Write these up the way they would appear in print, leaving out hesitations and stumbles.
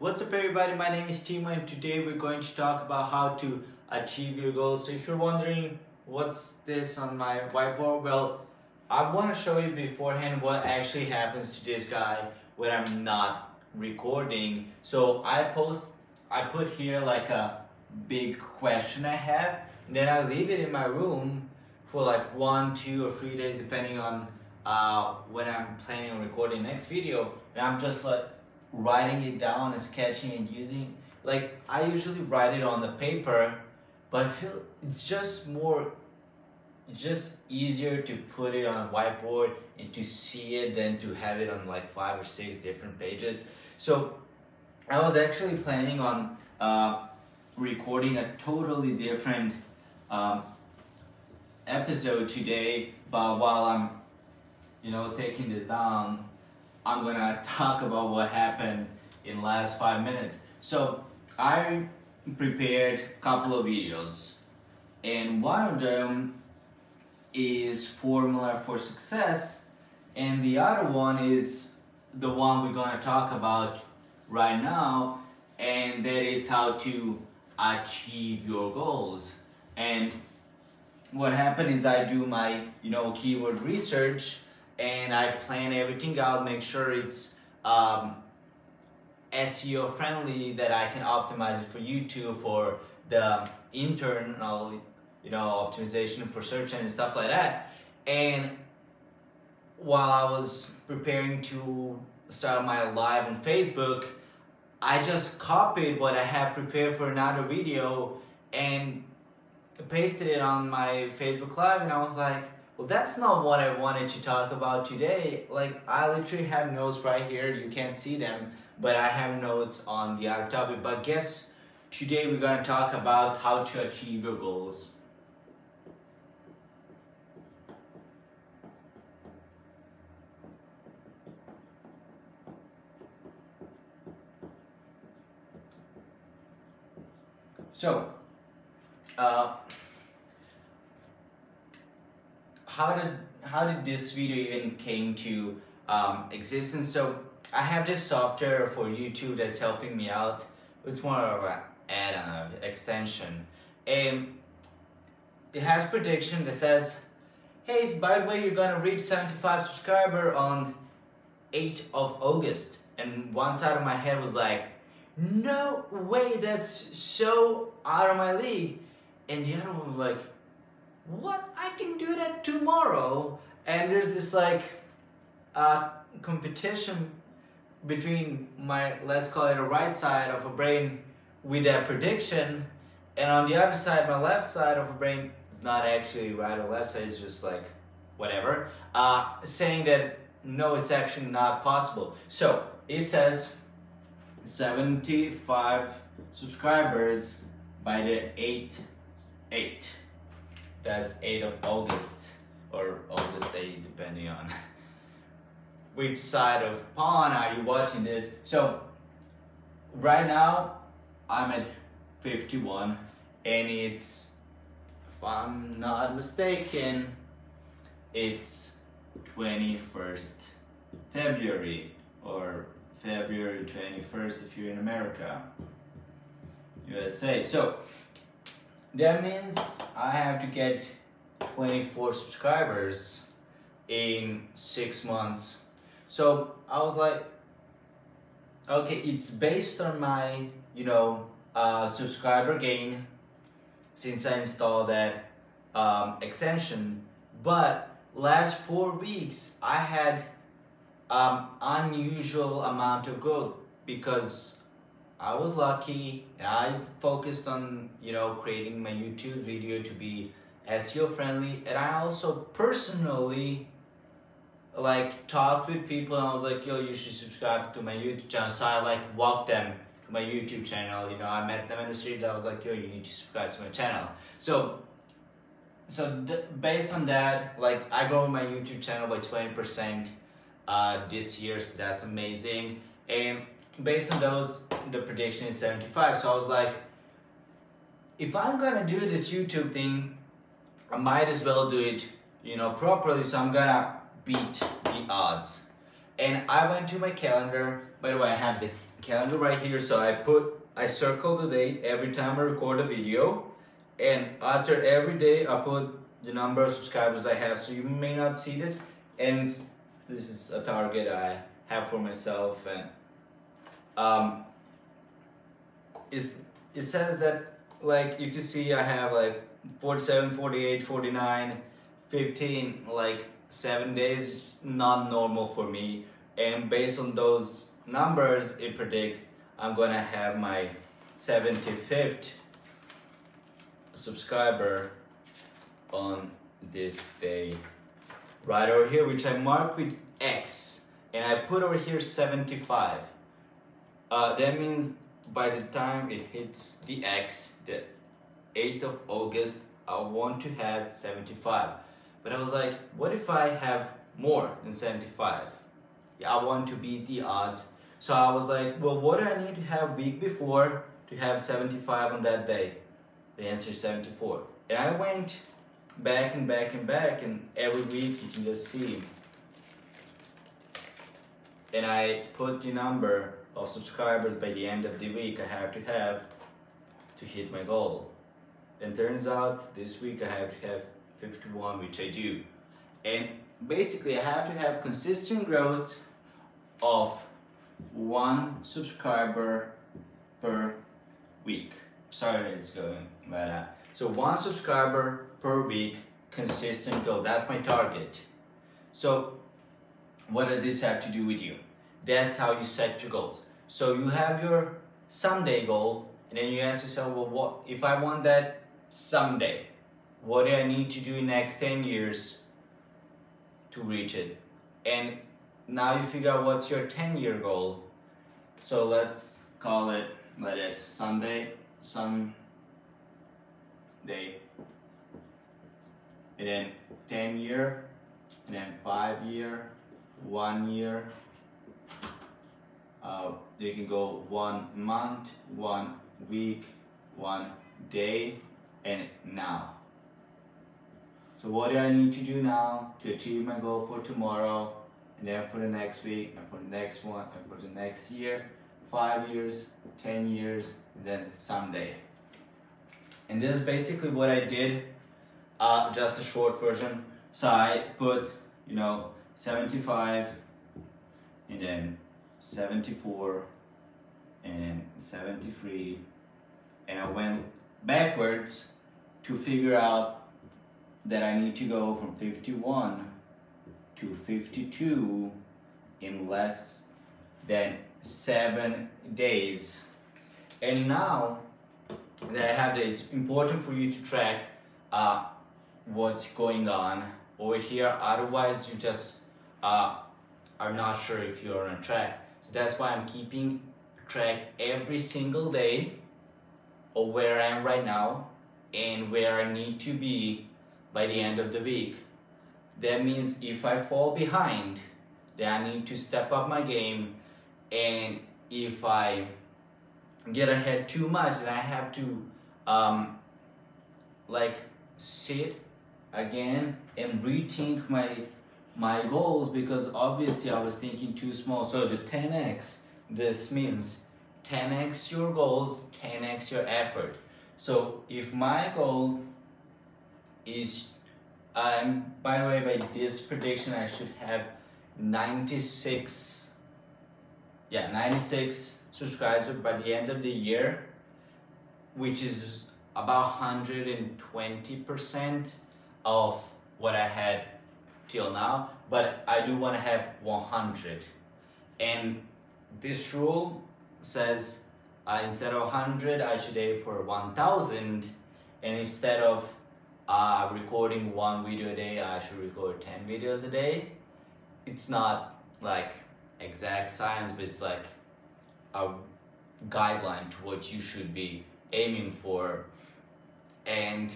What's up everybody, my name is Timo and today we're going to talk about how to achieve your goals. So if you're wondering what's this on my whiteboard, well, I want to show you beforehand what actually happens to this guy when I'm not recording. So I put here like a big question I have, and then I leave it in my room for like 1, 2 or 3 days depending on when I'm planning on recording the next video, and I'm just like writing it down and sketching and using, like I usually write it on the paper, but I feel it's just easier to put it on a whiteboard and to see it than to have it on like 5 or 6 different pages. So I was actually planning on recording a totally different episode today, but while I'm taking this down, I'm gonna talk about what happened in the last 5 minutes. So I prepared a couple of videos, and one of them is Formula for Success, and the other one is the one we're gonna talk about right now, and that is how to achieve your goals. And what happened is I do my keyword research, and I plan everything out, make sure it's SEO friendly, that I can optimize it for YouTube, for the internal optimization for search and stuff like that. And while I was preparing to start my live on Facebook, I just copied what I had prepared for another video and pasted it on my Facebook Live, and I was like, well, that's not what I wanted to talk about today. Like, I literally have notes right here. You can't see them, but I have notes on the other topic. But guess today we're going to talk about how to achieve your goals. So, how did this video even came to existence? So I have this software for YouTube that's helping me out. It's more of an add-on extension, and it has prediction that says, hey, by the way, you're gonna reach 75 subscribers on 8th of August. And one side of my head was like, no way, that's so out of my league. And the other one was like, what? I can do that tomorrow. And there's this like competition between my, let's call it a right side of a brain with that prediction, and on the other side, my left side of a brain, it's not actually right or left side, it's just like whatever, saying that no, it's actually not possible. So it says 75 subscribers by the 8th. That's 8th of August, or August 8th, depending on which side of pond are you watching this. So right now I'm at 51, and it's, if I'm not mistaken, it's 21st February, or February 21st if you're in America, USA. So that means I have to get 24 subscribers in 6 months. So I was like, okay, it's based on my subscriber gain since I installed that extension. But last 4 weeks I had unusual amount of growth because I was lucky and I focused on creating my YouTube video to be SEO friendly, and I also personally like talked with people, and I was like, yo, you should subscribe to my YouTube channel. So I like walked them to my YouTube channel. I met them in the street, and I was like, yo, you need to subscribe to my channel. So based on that, like I grew my YouTube channel by 20% this year, so that's amazing. And based on those, the prediction is 75. So I was like, if I'm gonna do this YouTube thing, I might as well do it, properly. So I'm gonna beat the odds. And I went to my calendar. By the way, I have the calendar right here. So I circle the date every time I record a video, and after every day I put the number of subscribers I have. So you may not see this, and this is a target I have for myself, and it says that, like, if you see I have like 47, 48, 49, 15, like 7 days, it's not normal for me, and based on those numbers it predicts I'm gonna have my 75th subscriber on this day right over here, which I mark with X, and I put over here 75. That means by the time it hits the X, the 8th of August, I want to have 75. But I was like, what if I have more than 75? Yeah, I want to beat the odds. So I was like, well, what do I need to have week before to have 75 on that day? The answer is 74. And I went back and back and back, and every week you can just see. And I put the number of subscribers by the end of the week I have to hit my goal. And turns out this week I have to have 51, which I do. And basically I have to have consistent growth of 1 subscriber per week. Sorry it's going, but so 1 subscriber per week, consistent growth. That's my target. So what does this have to do with you? That's how you set your goals. So you have your someday goal, and then you ask yourself, well, what if I want that someday? What do I need to do in the next 10 years to reach it? And now you figure out what's your 10-year goal. So let's call it like this: someday, and then 10-year, and then 5-year, 1 year. You can go 1 month, 1 week, 1 day, and now. So what do I need to do now to achieve my goal for tomorrow, and then for the next week, and for the next one, and for the next year, 5 years, 10 years, and then someday. And this is basically what I did, just a short version. So I put, 75, and then 74, and 73, and I went backwards to figure out that I need to go from 51 to 52 in less than 7 days. And now that I have that, it's important for you to track what's going on over here, otherwise you just are not sure if you're on track. So that's why I'm keeping track every single day of where I am right now and where I need to be by the end of the week. That means if I fall behind, then I need to step up my game, and if I get ahead too much, then I have to sit again and rethink my goals, because obviously I was thinking too small. So the 10x, this means 10x your goals, 10x your effort. So if my goal is, by the way, by this prediction I should have 96 subscribers by the end of the year, which is about 120% of what I had till now, but I do want to have 100. And this rule says instead of 100 I should aim for 1000, and instead of recording 1 video a day I should record 10 videos a day. It's not like exact science, but it's like a guideline to what you should be aiming for. And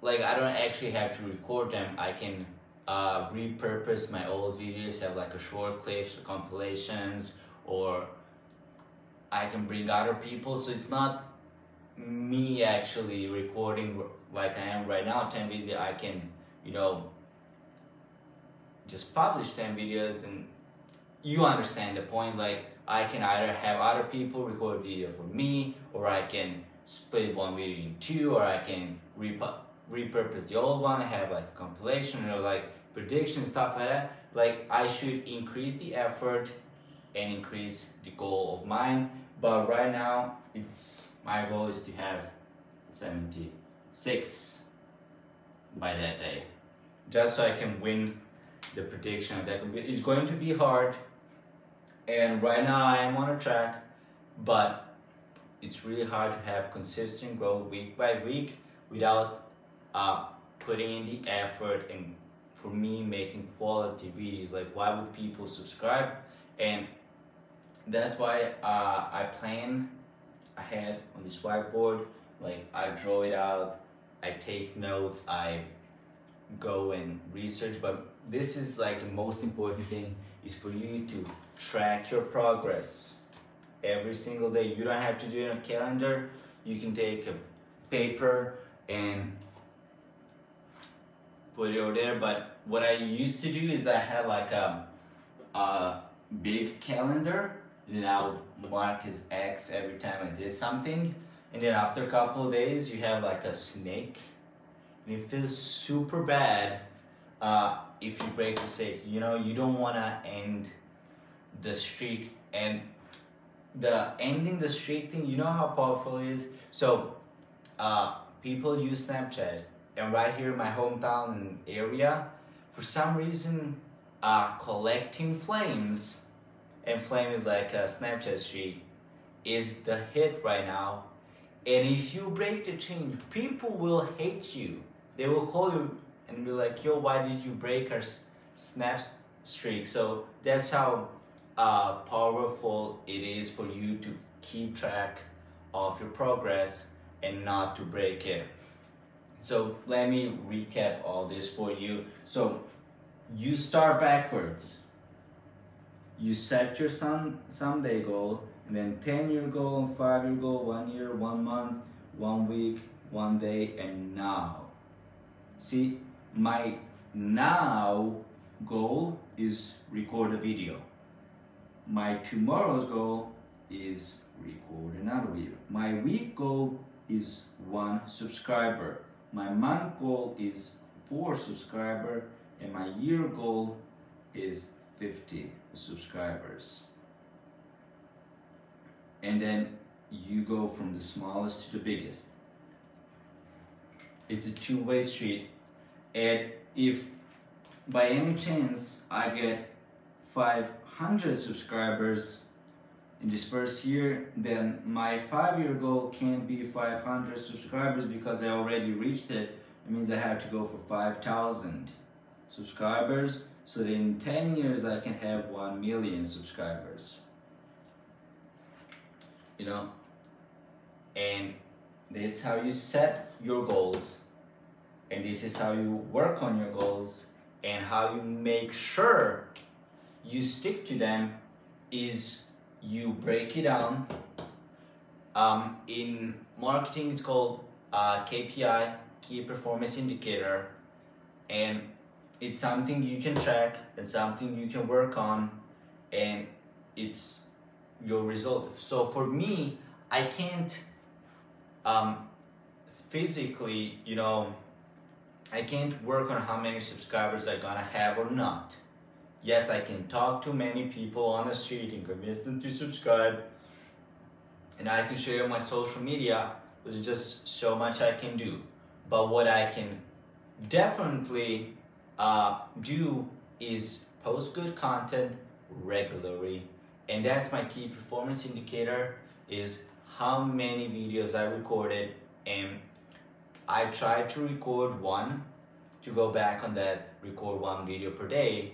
like, I don't actually have to record them. I can repurpose my old videos, have like a short clips or compilations, or I can bring other people. So it's not me actually recording like I am right now 10 videos. I can just publish 10 videos, and you understand the point. Like, I can either have other people record video for me, or I can split one video in two, or I can repurpose the old one, have like a compilation or like prediction, stuff like that. Like I should increase the effort and increase the goal of mine. But right now, my goal is to have 76 by that day, just so I can win the prediction of that computer. It's going to be hard, and right now I am on a track, but it's really hard to have consistent growth week by week without putting in the effort and for me making quality videos. Like, why would people subscribe? And that's why I plan ahead on this whiteboard. Like, I draw it out, I take notes, I go and research. But this is like the most important thing, is for you to track your progress every single day. You don't have to do it on a calendar. You can take a paper and put it over there. But what I used to do is I had like a big calendar, and then I would mark as X every time I did something. And then after a couple of days, you have like a snake, and it feels super bad if you break the streak. You know, you don't want to end the streak. And the ending the streak thing, you know how powerful it is? So people use Snapchat, and right here in my hometown and area, for some reason, collecting flames, and flame is like a Snapchat streak, is the hit right now. And if you break the chain, people will hate you. They will call you and be like, yo, why did you break our snap streak? So that's how powerful it is for you to keep track of your progress and not to break it. So let me recap all this for you. So you start backwards. You set your someday goal, and then 10-year goal, 5-year goal, 1 year, 1 month, 1 week, 1 day, and now. See, my now goal is record a video. My tomorrow's goal is record another video. My week goal is 1 subscriber. My month goal is 4 subscribers, and my year goal is 50 subscribers. And then you go from the smallest to the biggest. It's a two-way street. And if by any chance I get 500 subscribers in this first year, then my 5-year goal can't be 500 subscribers because I already reached it. It means I have to go for 5,000 subscribers, so that in 10 years I can have 1 million subscribers. You know, and this is how you set your goals, and this is how you work on your goals, and how you make sure you stick to them is you break it down. In marketing, it's called KPI, Key Performance Indicator, and it's something you can track and something you can work on, and it's your result. So for me, I can't physically, you know, I can't work on how many subscribers I'm gonna have or not. Yes, I can talk to many people on the street and convince them to subscribe, and I can share on my social media. There's just so much I can do. But what I can definitely do is post good content regularly. And that's my key performance indicator, is how many videos I recorded. And I try to record 1, to go back on that, record 1 video per day.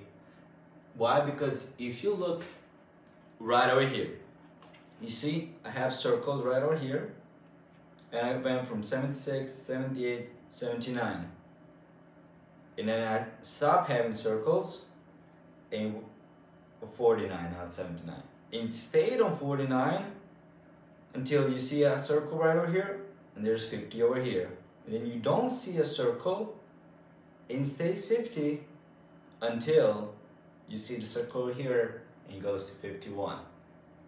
Why? Because if you look right over here, you see I have circles right over here, and I went from 76, 78, 79. And then I stopped having circles and 49, not 79. And stayed on 49 until you see a circle right over here, and there's 50 over here. And then you don't see a circle, and stays 50 until you see the circle over here and it goes to 51.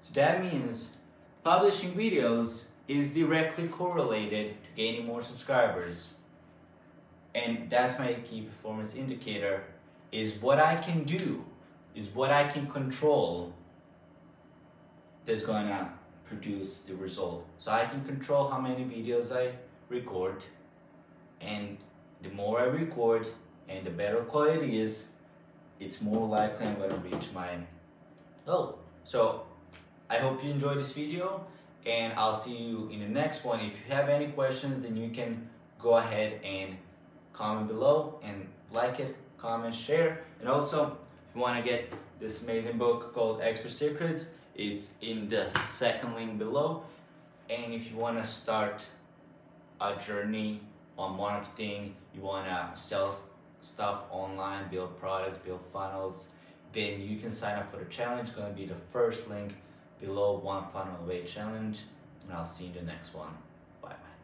So that means publishing videos is directly correlated to gaining more subscribers. And that's my key performance indicator, is what I can do, is what I can control that's gonna produce the result. So I can control how many videos I record, and the more I record and the better quality is, it's more likely I'm gonna reach my goal. So I hope you enjoyed this video, and I'll see you in the next one. If you have any questions, then you can go ahead and comment below and like it, comment, share. And also, if you want to get this amazing book called Expert Secrets, it's in the second link below. And if you want to start a journey on marketing, you want to sell stuff online, build products, build funnels, then you can sign up for the challenge. It's going to be the first link below, One Funnel Away Challenge. And I'll see you in the next one. Bye bye.